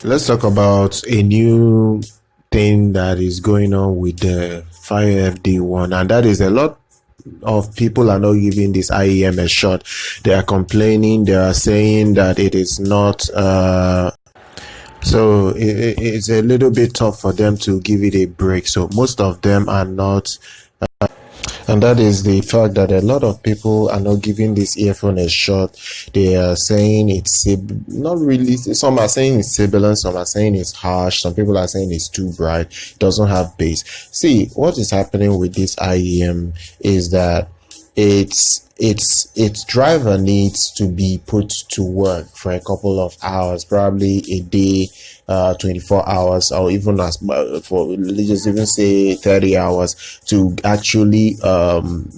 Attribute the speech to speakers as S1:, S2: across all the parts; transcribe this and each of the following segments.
S1: Let's talk about a new thing that is going on with the Fiio FD1, and that is a lot of people are not giving this IEM a shot. They are complaining, they are saying that it is not so it's a little bit tough for them to give it a break. So most of them are not, and that is the fact that a lot of people are not giving this earphone a shot. They are saying it's not really. Some are saying it's sibilant, some are saying it's harsh, some people are saying it's too bright, it doesn't have bass. See, what is happening with this IEM is that its driver needs to be put to work for a couple of hours, probably a day, 24 hours, or even as for, let's just even say 30 hours, to actually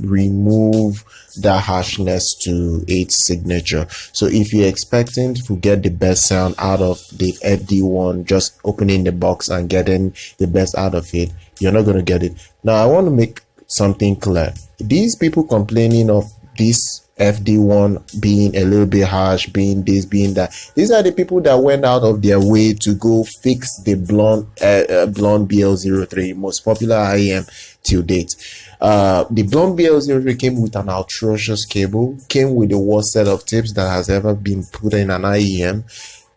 S1: remove that harshness to its signature. So if you're expecting to get the best sound out of the FD1, just opening the box and getting the best out of it, you're not going to get it. Now I want to make something clear. These people complaining of this FD1 being a little bit harsh, being this, being that, these are the people that went out of their way to go fix the blonde BL03, most popular IEM till date. The blonde BL03 came with an atrocious cable, came with the worst set of tips that has ever been put in an IEM,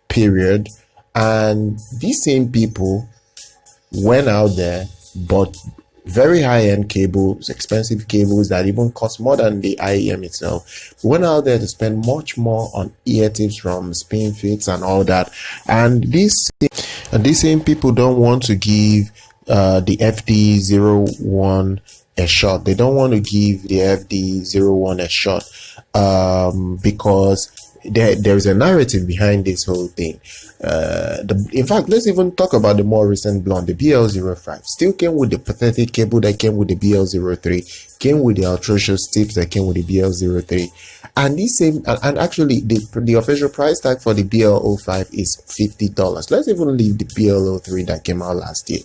S1: period. And these same people went out there, bought very high-end cables, expensive cables that even cost more than the IEM itself. We went out there to spend much more on ear tips from spin fits and all that. And these same people don't want to give the FD01 a shot. They don't want to give the FD01 a shot because there's a narrative behind this whole thing. In fact, let's even talk about the more recent blonde, the BL05. Still came with the pathetic cable that came with the BL03, came with the atrocious tips that came with the BL03. And this same, and actually the official price tag for the BL05 is $50. Let's even leave the BL03 that came out last year.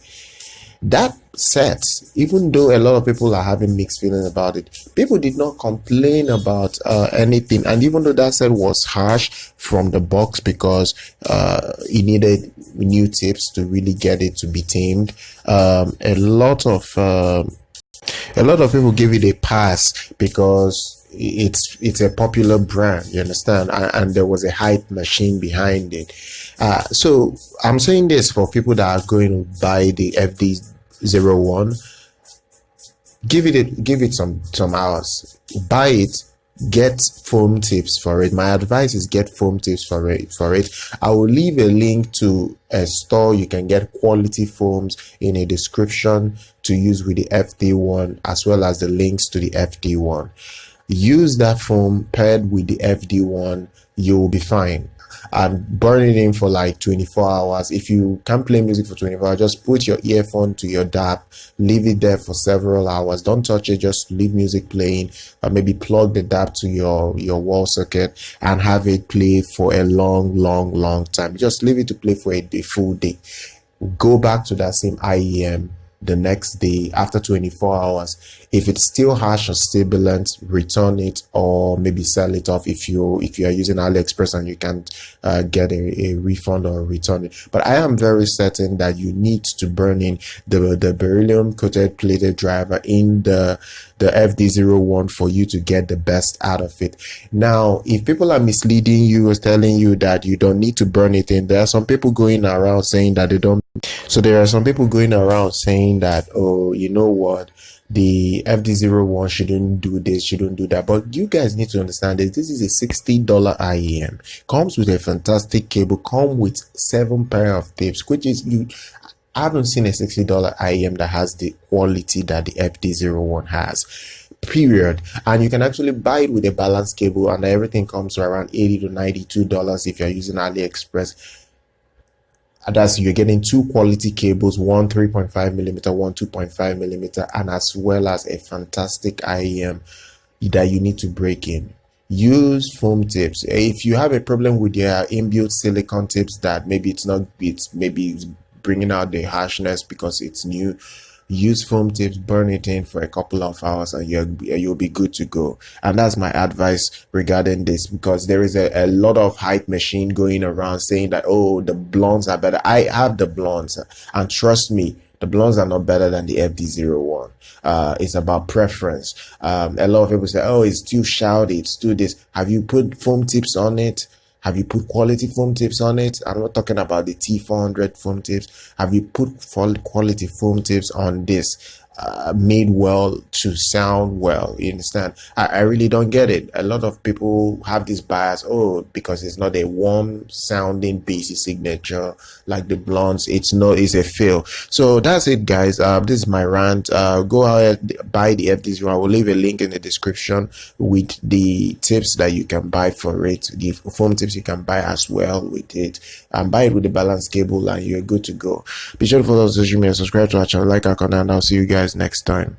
S1: That set, even though a lot of people are having mixed feelings about it, people did not complain about anything. And even though that set was harsh from the box because it needed new tips to really get it to be tamed, a lot of people give it a pass because it's a popular brand, you understand, and there was a hype machine behind it. So I'm saying this for people that are going to buy the FD01. Give it some hours. Buy it. Get foam tips for it. My advice is get foam tips for it. I will leave a link to a store you can get quality foams in a description to use with the FD1, as well as the links to the FD1. Use that foam paired with the FD1, you'll be fine. And burn it in for like 24 hours. If you can't play music for 24 hours, just put your earphone to your DAP, leave it there for several hours. Don't touch it, just leave music playing, or maybe plug the DAP to your wall socket and have it play for a long time. Just leave it to play for a full day. Go back to that same IEM the next day after 24 hours. If it's still harsh or sibilant, return it or maybe sell it off if you are using AliExpress and you can't get a refund or return it. But I am very certain that you need to burn in the beryllium coated plated driver in the FD01 for you to get the best out of it. Now, if people are misleading you or telling you that you don't need to burn it in, there are some people going around saying that they don't. So there are some people going around saying that, oh, you know what, the FD01 shouldn't do this, shouldn't do that. But you guys need to understand this. This is a $60 IEM. Comes with a fantastic cable, come with 7 pair of tapes, which is I haven't seen a $60 IEM that has the quality that the FD01 has. Period. And you can actually buy it with a balanced cable, and everything comes to around $80 to $92 if you're using AliExpress. That's, you're getting 2 quality cables, one 3.5 millimeter, one 2.5 millimeter, and as well as a fantastic IEM that you need to break in. Use foam tips. If you have a problem with your inbuilt silicone tips that maybe it's bringing out the harshness because it's new, use foam tips, burn it in for a couple of hours, and you'll be good to go. And that's my advice regarding this, because there is a lot of hype machine going around saying that, oh, the blondes are better. I have the blondes, and trust me, the blondes are not better than the FD1. It's about preference. A lot of people say, oh, it's too shouty, it's too this. Have you put foam tips on it? Have you put quality foam tips on it? I'm not talking about the T400 foam tips. Have you put quality foam tips on this? Made well to sound well. You understand? I really don't get it. A lot of people have this bias, oh, because it's not a warm sounding bassy signature like the blondes, it's a fail. So that's it, guys. This is my rant. Go ahead, buy the FD1. I will leave a link in the description with the tips that you can buy for it, the foam tips you can buy as well with it, and buy it with the balance cable, and you're good to go. Be sure to follow us on social media, subscribe to our channel, like our content, and I'll see you guys next time.